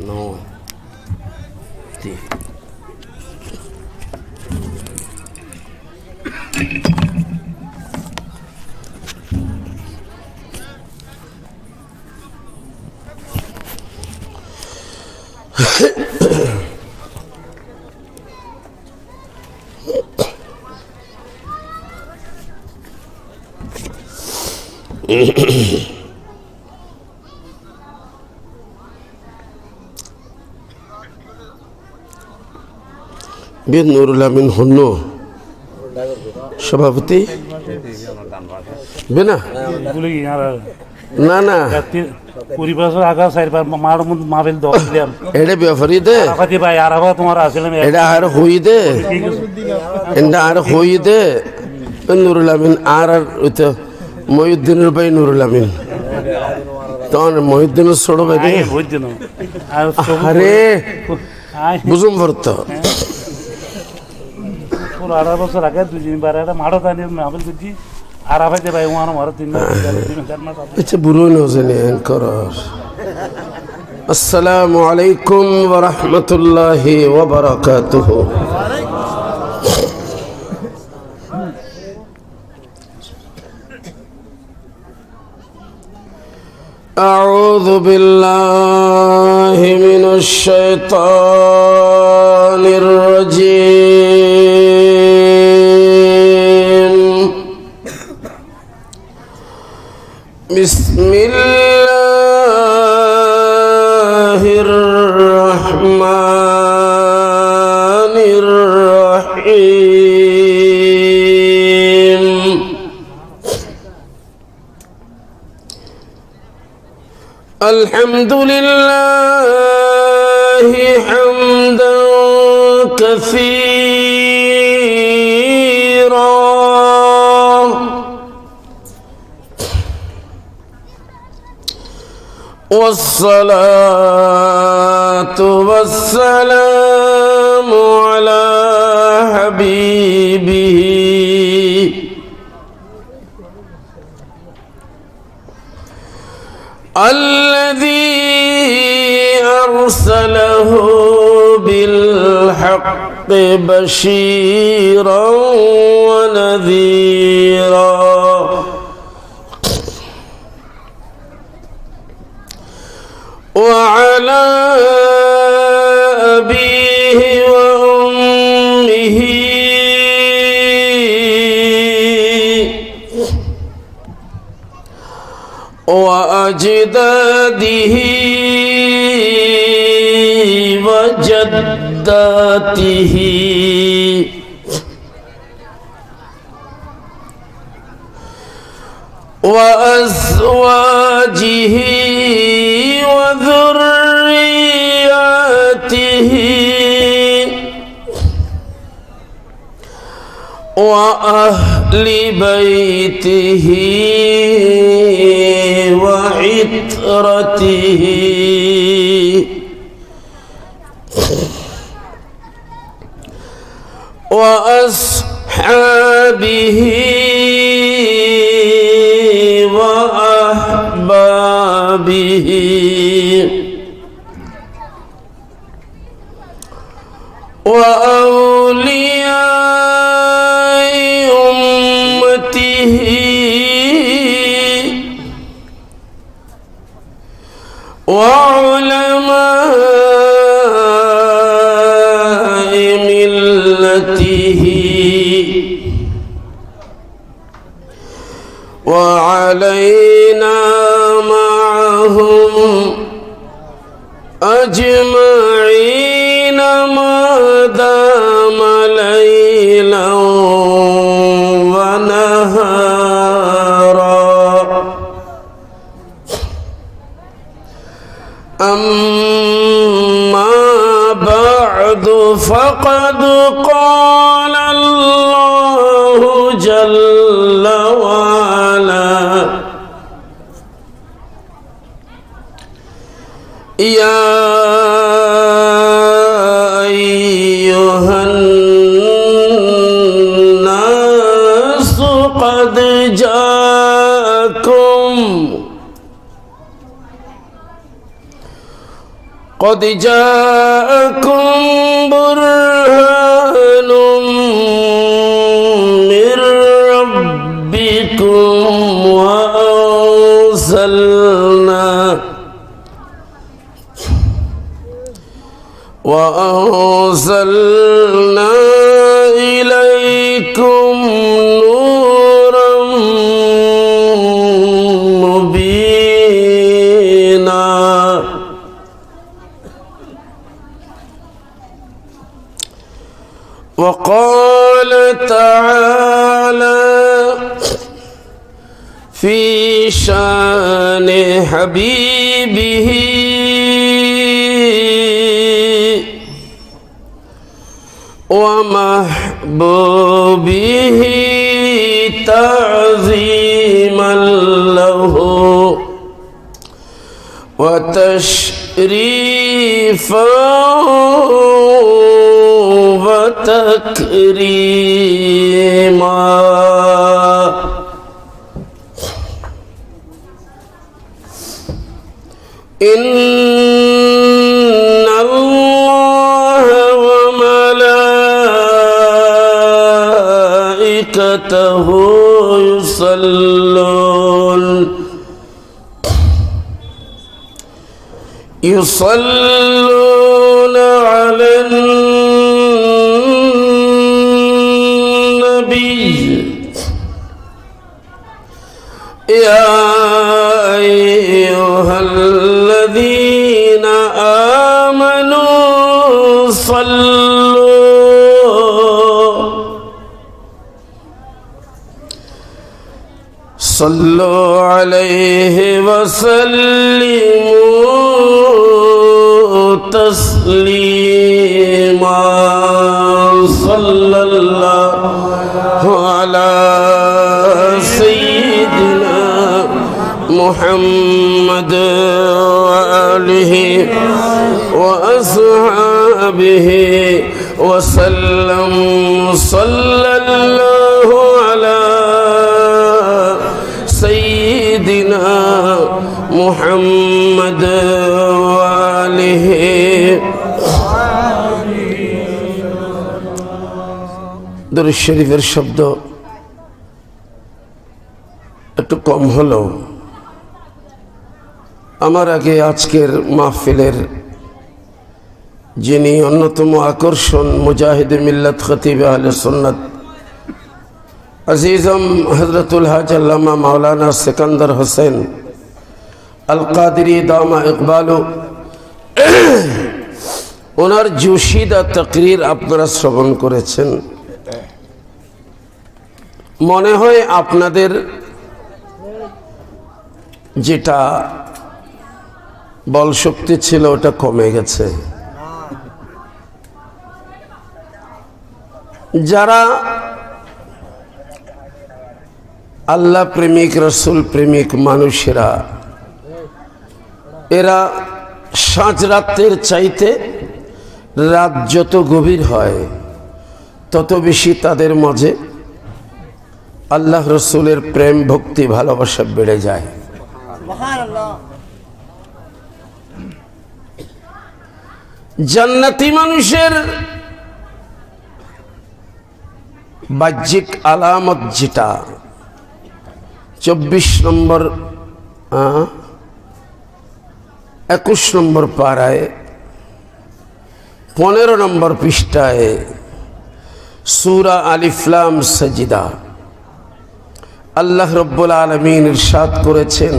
No. Sí. বীর নুরুল আমিন হন্য সভাপতি না না না এটা ব্যাপারী দে এটা আর হই দে এটা আর হই দে নুরুল আমিন আর মহিউদ্দিনের ভাই নুরুল আমিন তখন মহিউদ্দিনের ছোট ভাই আরে বুঝুম ভরত 18 বছর আগে দুইবার একটা মাড়ো তানি মাহফিল করছি আর আফাইতে ভাই ওয়ানো মারো 3 মাস আচ্ছা বুড়ো নজনে কর আসসালামু আলাইকুম ওয়া রাহমাতুল্লাহি ওয়া বারাকাতুহু أعوذ بالله من الشيطان الرجيم بسم الله الرحمن الرحيم الحمد لله حمدا كثيرا والصلاة والسلام على حبيبه الذي أرسله بالحق بشيرا ونذيرا وعلى أبيه وأمه وأجداده وجداته وأزواجه وذرياته وأهل بيته وعترته وأصحابه وأحبابه وأولياء أمته وعلماء ملته وعلينا معهم أجمعين ما دام ليلا ونهارا أما بعد فقد قال الله جل وعلا يا أيها الناس قد جاءكم قد جاءكم برهان من ربكم وأنزلنا إليكم نورا مبينا وقال تعالى في شان حبيبه ومحبوبه تعظيما له وتشريفا وتكريما إن الله وملائكته يصلون على النبي يا أيها الذين آمنوا صلوا عليه وسلموا تسليما صلى الله على سيدنا محمد وآله وأصحابه وسلم صلى الله على سيدنا محمد وآله দরুদ শরীফের শব্দ একটু কম হলো। আমার আগে আজকের মাহফিলের যিনি অন্যতম আকর্ষণ মুজাহিদ মিল্লাত খতিব আহলে সুন্নাত আজিজম হযরতুল হাজ আল্লামা মাওলানা সিকান্দার হোসেন আল কাদেরী দামা ইকবালু, ওনার জুশিদা তাকরীর আপনারা শ্রবণ করেছেন। মনে হয় আপনাদের যেটা বল শক্তি ছিল ওটা কমে গেছে। যারা আল্লাহ প্রেমিক রসুল প্রেমিক মানুষেরা, এরা সাঁঝ রাতের চাইতে রাত যত গভীর হয় তত বেশি তাদের মাঝে আল্লাহ রসুলের প্রেম ভক্তি ভালোবাসা বেড়ে যায়। জান্নাতি মানুষের বাহ্যিক আলামত যেটা 24 নম্বর 21 নম্বর পারায় 15 নম্বর পৃষ্ঠায় সূরা আলিফ লাম সাজদা আল্লাহ রাব্বুল আলামিন ইরশাদ করেছেন,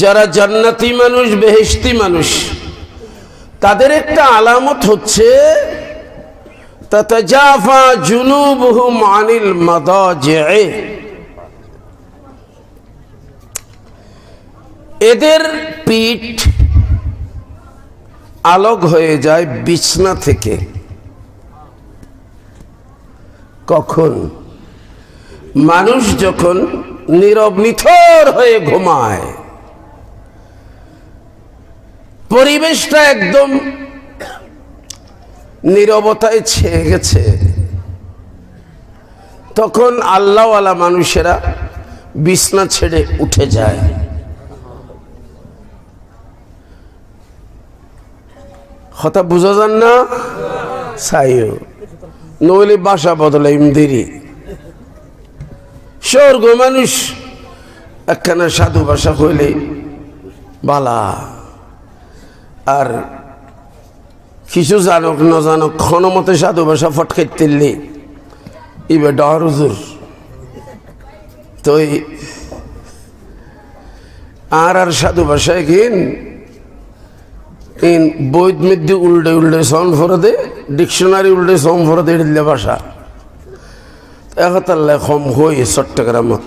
যারা জান্নাতি মানুষ বেহেশতি মানুষ তাদের একটা আলামত হচ্ছে তাতাজাফা জুনুবুহুম আনিল মাদাজি'i, এদের পিঠ আলোক হয়ে যায় বিছনা থেকে। কখন? মানুষ যখন নীরব নিথর হয়ে ঘুমায়, পরিবেশটা একদম নীরবতায় ছেয়ে গেছে, তখন আল্লাহওয়ালা মানুষেরা বিছনা ছেড়ে উঠে যায়। কথা বুঝা যান না চাইও নইলে বাসা বদলাইম দেরি স্বর্গ মানুষ একখানা সাধু ভাষা কইলে বালা আর কিছু জানক ন জানক ক্ষণমতে সাধু ভাষা ফটকাইতেলে ইবে ডর হুজুর তো আর সাধু ভাষায় কিন ইন বৈদ মধ্যে উল্টে উল্টে সন ফরদে ডিকশনারি উল্টে সম ফরদে দিলে ভাষা একতাল্লাহ কম হই চট্টগ্রামত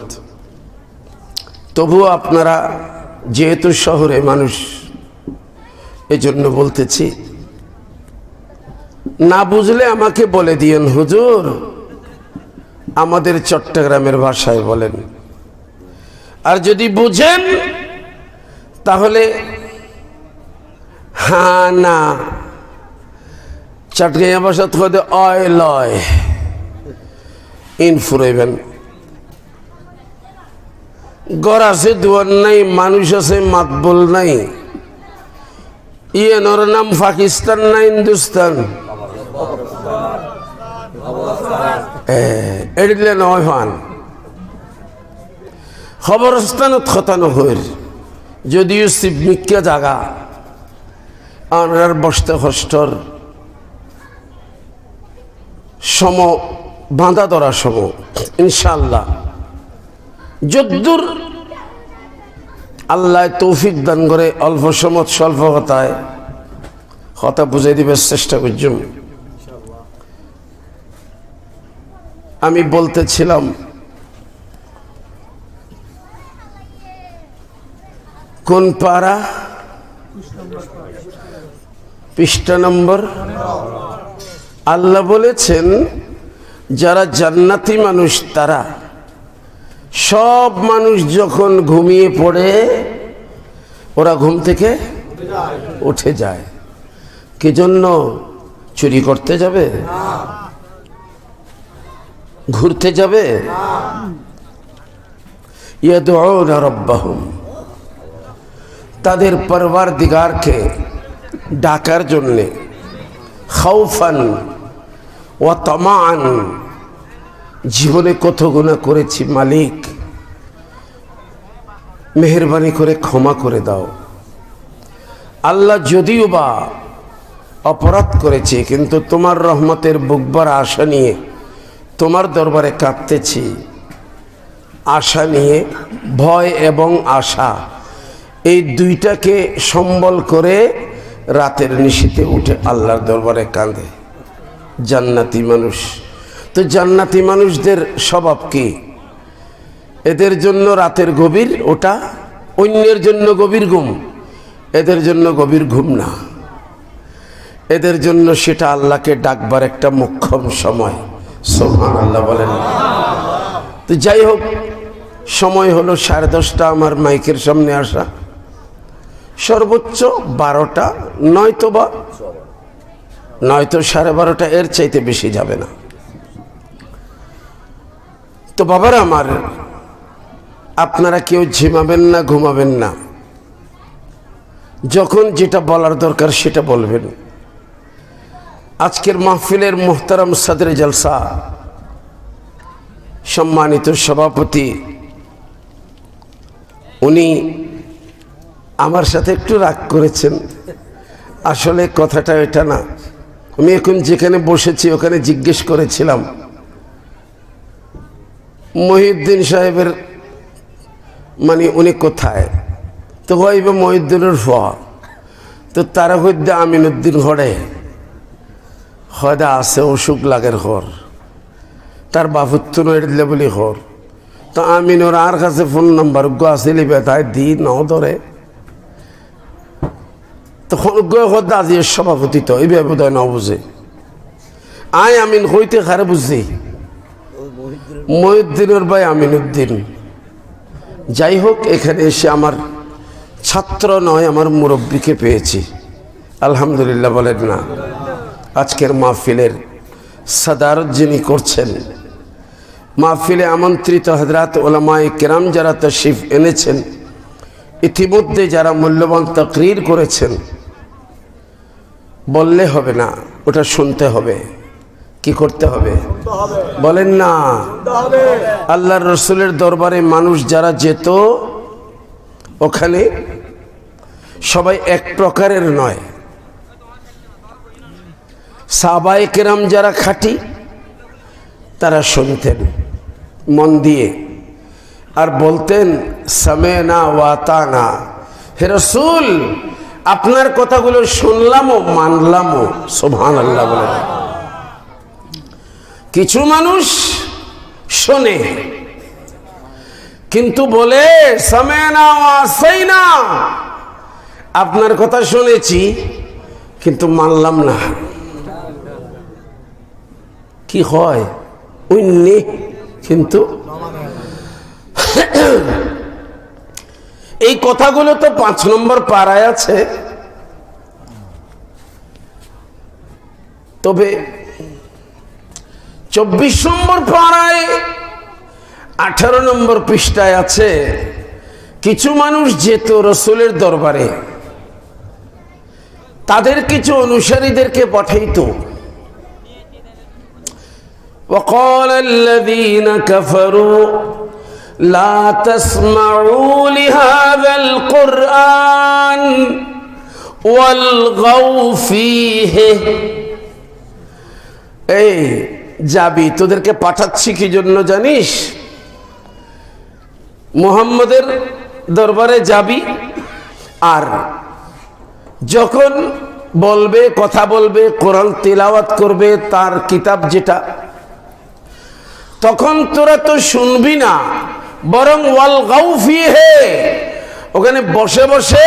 তবুও আপনারা যেহেতু শহরে মানুষ এজন্য বলতেছি না বুঝলে আমাকে বলে দিয়েন হুজুর আমাদের চট্টগ্রামের ভাষায় বলেন আর যদি বুঝেন তাহলে হ্যাঁ না চট্টগ্রাম ভাষা তো অয় লয় ইন ফুরাইবেন গড় আছে দুয়ার নাই মানুষ আছে মাতবল নাই ইয়েনর নাম পাকিস্তান না হিন্দুস্তান এডিলে নয় হান খবরস্থানত খতানো হইর যদিও শিবমিক্কা জাগা আর বসতে হস্টর সম বাঁধা ধরা সম ইনশাল্লাহ যদ্দূর আল্লাহ তৌফিক দান করে অল্প সময় স্বল্প কথায় কথা বুঝাই দিবার চেষ্টা করছুম আমি বলতেছিলাম কোন পারা পৃষ্ঠা নম্বর আল্লাহ বলেছেন যারা জান্নাতি মানুষ তারা সব মানুষ যখন ঘুমিয়ে পড়ে ওরা ঘুম থেকে উঠে যায় কি জন্য চুরি করতে যাবে ঘুরতে যাবে ইয়াদউনা রাব্বাহুম তাদের পরওয়ারদিগারকে ডাকার জন্যে খাউফান ওয়া তামাআন জীবনে কত গুনাহ করেছি মালিক মেহেরবানি করে ক্ষমা করে দাও আল্লাহ যদিও বা অপরাধ করেছি কিন্তু তোমার রহমতের বুকবার আশা নিয়ে তোমার দরবারে কাঁদতেছি আশা নিয়ে ভয় এবং আশা এই দুইটাকে সম্বল করে রাতের নিশীথে উঠে আল্লাহর দরবারে কাঁদে জান্নাতি মানুষ তো জান্নাতি মানুষদের স্বভাব কি এদের জন্য রাতের গভীর ওটা অন্যের জন্য গভীর ঘুম এদের জন্য গভীর ঘুম না এদের জন্য সেটা আল্লাহকে ডাকবার একটা মোক্ষম সময় সুবহানাল্লাহ বলেন তো যাই হোক সময় হলো 10:30 আমার মাইকের সামনে আসা সর্বোচ্চ 12টা নয়তো 12:30 এর চাইতে বেশি যাবে না তো বাবারা আমার আপনারা কেউ ঝিমাবেন না ঘুমাবেন না যখন যেটা বলার দরকার সেটা বলবেন আজকের মাহফিলের মুহতারাম সদরে জলসা সম্মানিত সভাপতি উনি আমার সাথে একটু রাগ করেছেন আসলে কথাটা এটা না আমি এখন যেখানে বসেছি ওখানে জিজ্ঞেস করেছিলাম মহিউদ্দিন সাহেবের মানে উনি কোথায় তো হইবে মহিউদ্দিনের ফোয়া তো তারা হইতে আমিনুদ্দিন ঘরে হয়তো আছে অসুখ লাগের ঘর তার বাপুত্ব নইলে বলি ঘর তো আমিনোর আর কাছে ফোন নাম্বার গো আসিলি বেতায় দি ন ধরে তখন আজি সভাপতি তো এই বোধহয় ন বুঝে আয় আমিন হইতে খারে বুঝছি মহিউদ্দিনের ভাই আমিনুদ্দিন যাই হোক এখানে এসে আমার ছাত্র নয় আমার মুরব্বীকে পেয়েছি আলহামদুলিল্লাহ বলেন না আজকের মাহফিলের সাদারত যিনি করছেন মাহফিলে আমন্ত্রিত হযরত উলামায়ে কেরাম যারা তশরিফ এনেছেন ইতিমধ্যে যারা মূল্যবান তাকরীর করেছেন বললে হবে না, ওটা শুনতে হবে। কি করতে হবে বলেন না? আল্লাহর রসুলের দরবারে মানুষ যারা যেত, ওখানে সবাই এক প্রকারের নয়। সাহাবায়ে কেরাম যারা খাঁটি, তারা শুনতেন মন দিয়ে আর বলতেন সামেনা ওয়াতানা, হে রাসূল আপনার কথাগুলো শুনলামও মানলামও। সুবহানাল্লাহ বলেন। কিছু মানুষ শোনে কিন্তু বলে সামেনা ওয়াসাইনা, আপনার কথা শুনেছি কিন্তু মানলাম না। কি হয়? উন্নি কিন্তু এই কথাগুলো তো 5 নম্বর পারায় আছে। তবে 24 নম্বর পারায় 18 নম্বর পৃষ্ঠায় আছে, কিছু মানুষ যেত রসুলের দরবারে, তাদের কিছু অনুসারীদেরকে পাঠাইতো। وقال الذين كفروا لا تسمعوا لهذا القرآن والغوا فيه। এই যাবি, তোদেরকে পাঠাচ্ছি কি জন্য জানিস? মুহাম্মদের দরবারে যাবি, আর যখন বলবে, কথা বলবে, কোরআন তিলাওয়াত করবে, তার কিতাব যেটা, তখন তোরা তো শুনবি না, বরং ওয়াল গাউ ফিহে, ওখানে বসে বসে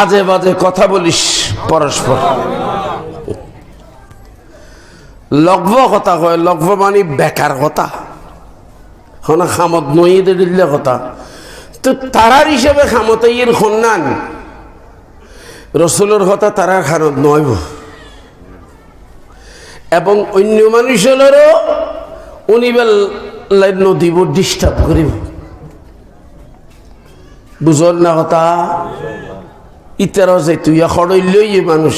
আজে বাজে কথা বলিস পরস্পর। লগ্ব কথা কয়, লগ্ব মানে বেকার কথা, হনা খামত নইয়ে দিলে কথা। তো তারার হিসেবে খামতাইয়ের খন্নান রসুলের কথা তারার খানত নয়, এবং অন্য মানুষেরও উনিবেল নদীব ডিস্টার্ব করিব। বুঝল না কথা? ইতারও যে তুই খড়ইলই মানুষ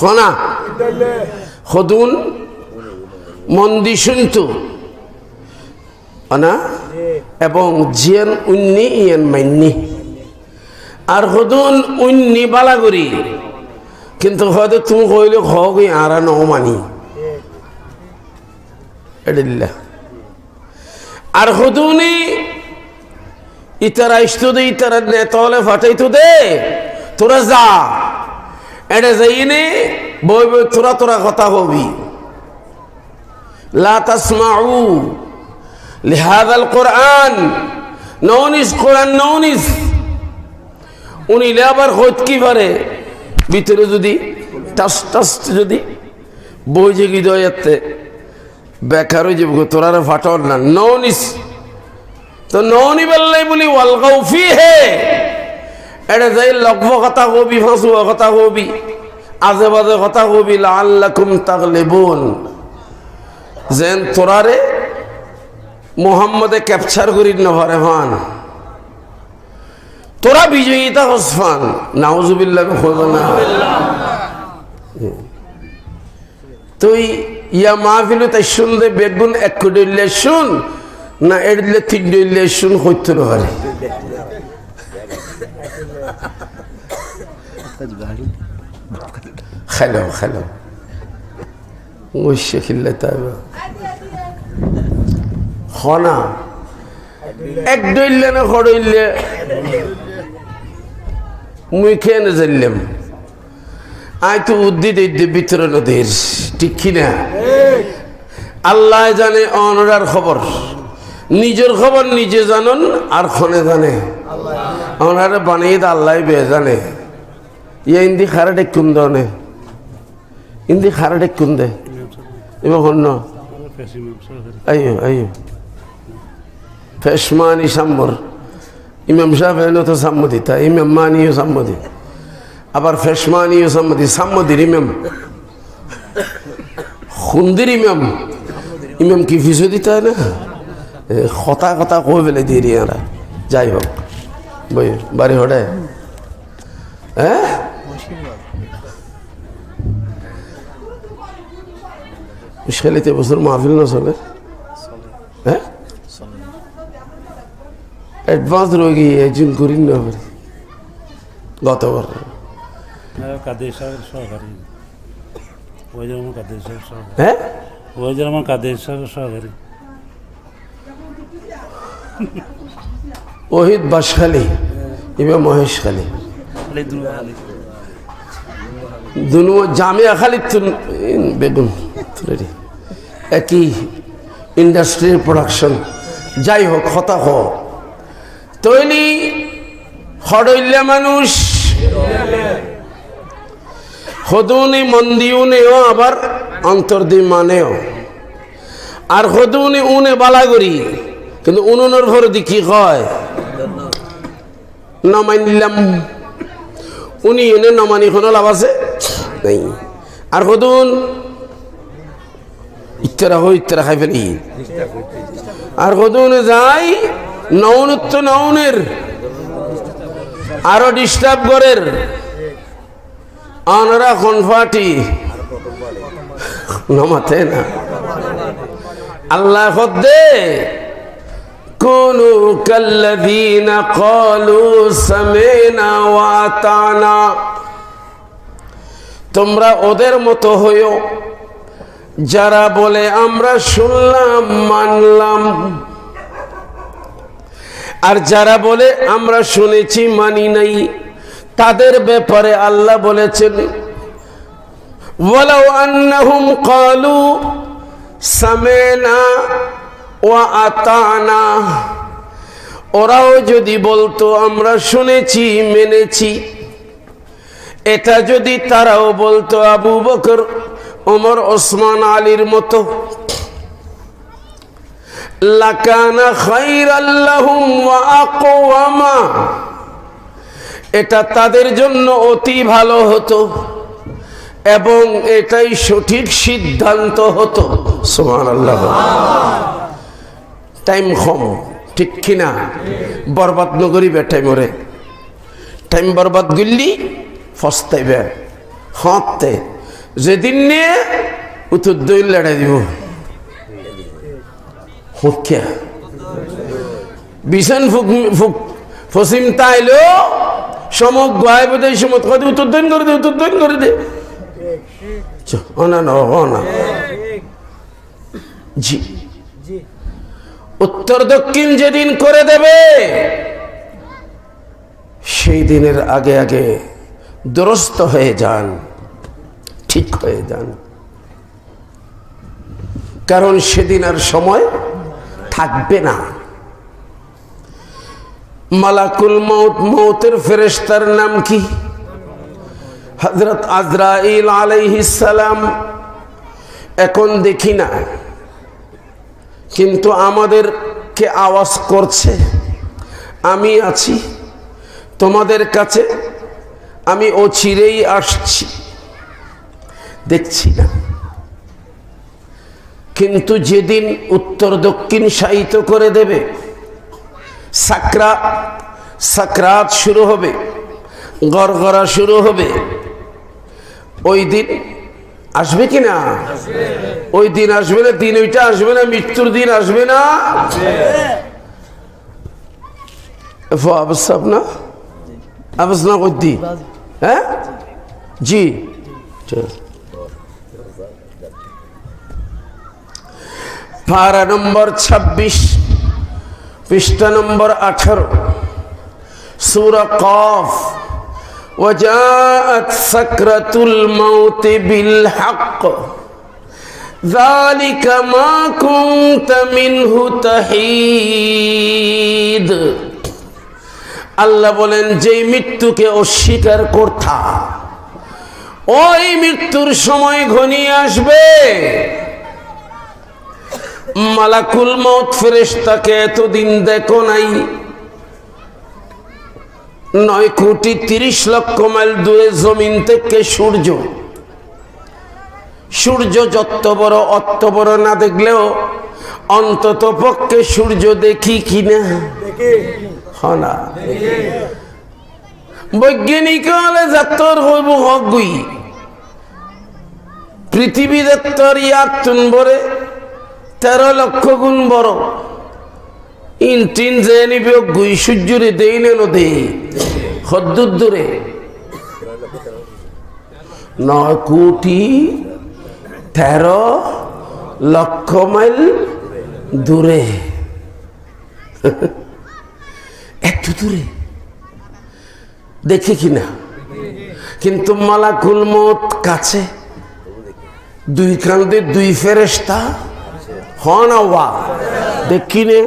হনা সদুন মন দি শুনতো না, এবং জিয়ান উন্নি ইয়ান মাইনি, আর সদুন উন্নি বালাগুড়ি, কিন্তু হয়তো তুমি কইলে হই আর ন মানি এডিল্লা। আর সদুনি ইতারা ইষ্ট দে, ইতারা নেতলে ফাটাইতো দে, তোরা যা এটা যাইনে বই বই তোরা তোরা কথা হবি। লা তাসমাউ লিহাযাল কোরআন, নওনিস কোরআন নওনিস। উনি আবার হইত কি পারে ভিতরে যদি টাস টাস যদি বই যে হৃদয়তে বেকার হয়ে যাবো, তোরা ফাটাও না নওনিস। তো নওনি বেল্লাই বলি ওয়াল গাউ ফিহে, এটা যাই লগ্ব কথা কবি, ফাঁসুয়া কথা কবি, আজে বাজে কথা কবি, লাআল্লাকুম তাগলিবুন, যেন তোরারে মুহাম্মদে ক্যাপচার করি নভারে ফান, তোরা বিজয়িতা হসফান। নাউজুবিল্লাহ খোদনা। তুই ইয়া মাহফিল তাই শুনলে বেগুন এক কোটি শুন না, এড়লে 3 ডইলে শুন হইতে পারে। খেলো খেলো ওইসে খেললে তাই হনা এক ডইলে না খড়ইলে মুই খেয়ে না জানলাম। আয় তো উদ্দিদ ভিতরে নদীর, ঠিক কিনা? আল্লাহ জানে অনরার খবর, নিজের খবর নিজে জানন, আর খনে জানে অনারে বানিয়ে দা আল্লাহ বে জানে। ইয়া ইন্দি খারা ডেকুন দনে, ইন্দি খারা ডেকুন দে এবার হন্য আইও আইও ফেসমানি সাম্বর ইমাম সাহেব তো সাম্মতি, তা ইমাম মানিও সাম্মতি, আবার ফেসমানিও সাম্মতি, সাম্মতির ইমাম খুন্দির ইমাম, ইমাম কি ফিসো দিতে হয় না, কথা কথা কই ফেলে দিয়ে রিয়ারা। যাই হোক বই বাড়ি হড়ে, হ্যাঁ শালিতে বছর মাহফিল না চলে, হ্যাঁ অ্যাডভান্স রোগী একজন করিন না পারি গতবার কাদের সাহেবের সহকারী, ওই যে আমার কাদের সাহেব সহকারী, হ্যাঁ ওই যে আমার কাদের সাহেবের সহকারী ওহিদ বাসখালী এবার মহেশখালী দুনু জামিয়া খালি বেগুন একই ইন্ডাস্ট্রির প্রোডাকশন। যাই হোক হতা হোক তৈলি হড়ইল্লা মানুষ হদুনি মন্দিউনেও আবার অন্তর্দি মানেও আর হদুনি উনে বালাগরি কিন্তু উনুনের ভর দি কি কয় নমাইলাম উনি এনে নমানি কোনো লাভ আছে নাই। আর হদুন ইত্যারা হই ইত্যারা খাই ফেলি আর হদুনে যাই নৌনত্ব নৌনের আরো ডিস্টার্ব করের আনারা কনফাটি নমাতে না আল্লাহ দে কুনু কাল্লাযীনা ক্বালু সামি'না ওয়া আতা'না, তোমরা ওদের মতো হইও যারা বলে আমরা শুনলাম মানলাম, আর যারা বলে আমরা শুনেছি মানি নাই তাদের ব্যাপারে আল্লাহ বলেছেন ওয়ালাউ আন্নাহুম ক্বালু সামি'না ওয়া আতা'না, ওরাও যদি বলতো আমরা শুনেছি মেনেছি, এটা যদি তারাও বলতো আবু বকর ওমর ওসমান আলীর মতো লাকানা খায়রাল লাহুম ওয়া আকওয়ামা, এটা তাদের জন্য অতি ভালো হতো এবং এটাই সঠিক সিদ্ধান্ত হতো। সুবহানাল্লাহ। টাইম কম ঠিক কিনা, বরবাদ নগরী বেটাই মরে টাইম বরবাদ গুল্লি ফস্তাইবে হতে যেদিন নিয়ে উত্তর দই লড়াই দিব হুকিয়া বিছান ফুক ফুক ফসিম তাইলো সমক গায়ে বোধ সমত কদি উত্তর দইন করে দে উত্তর দইন করে দে অনা না জি উত্তর দক্ষিণ যেদিন করে দেবে সেই দিনের আগে আগে দুরস্ত হয়ে যান, ঠিক হয়ে যান, কারণ সেদিন আর সময় থাকবে না। মালাকুল মউত, মউতের ফেরেশতার নাম কি? হযরত আজরাইল আলাইহিস সালাম। এখন দেখি না কিন্তু আমাদেরকে আওয়াজ করছে আমি আছি তোমাদের কাছে, আমি অচিরেই আসছি, দেখছি না। কিন্তু যেদিন উত্তর দক্ষিণ শায়িত করে দেবে, সাকরাত শুরু হবে, গড়গড়া শুরু হবে, ওই দিন আসবে কি না? ওই দিন আসবে না? দিন ওইটা আসবে না? মৃত্যুর দিন আসবে না? না আবসনা কদ্দি, হ্যাঁ জি। পারা নম্বর 26 পৃষ্ঠা নম্বর 18 সূরা কফ। وجاءت سكرة الموت بالحق ذلك ما كنت منه تحيد। আল্লাহ বলেন যেই মৃত্যুকে অস্বীকার করতা ওই মৃত্যুর সময় ঘনিয়ে আসবে। মালাকুল মউত ফেরেশতাকে এতদিন দেখো নাই, 9,30,00,000 মাইল দূরে জমিন থেকে সূর্য যত বড় অত বড় না দেখলেও অন্তত পক্ষে সূর্য দেখি কিনা? বৈজ্ঞানিক হলে যাত্তর হইব হগুই পৃথিবী যাত্তর ইয়ার তুনবরে 13 লক্ষ গুণ বড় ইনটিন যে নিবে গুই সূর্যরে দেই নেন দে হদ্দুর দূরে 9 কোটি 13 লক্ষ মাইল দূরে এত দূরে দেখে কিনা কিন্তু মালাকুল মউত কাছে দুই কান্দে দুই ফেরেশতা হন আওয়া দেখিনে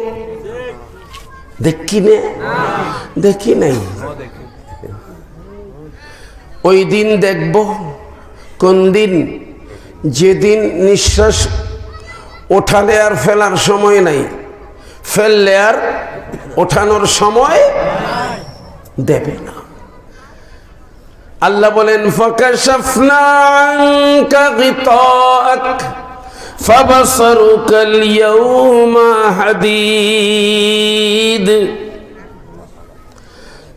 দেখি নাই ওই দিন দেখব কোন দিন যেদিন নিঃশ্বাস ওঠালে আর ফেলার সময় নাই ফেললে আর ওঠানোর সময় দেবে না আল্লাহ বলেন ফাকাশাফনা আনকা গিতাআক ফাবসারুকাল ইয়াওমা হাদীদ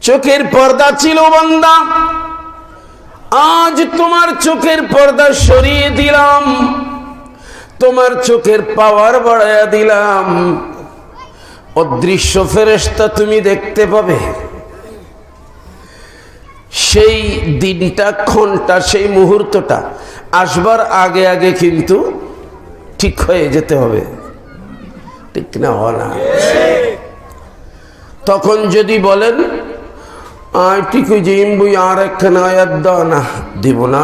চোখের পর্দা ছিল বান্দা আজ তোমার চোখের পর্দা সরিয়ে দিলাম তোমার চোখের পাওয়ার বাড়ায়া দিলাম অদৃশ্য ফেরেশতা তুমি দেখতে পাবে সেই দিনটা ক্ষণটা সেই মুহূর্তটা আসবার আগে আগে কিন্তু ঠিক হয়ে যেতে হবে ঠিক না হলা তখন যদি বলেন ঠিক হয়ে যে ইমবুই আর একখানা আয়াত দাও না দিব না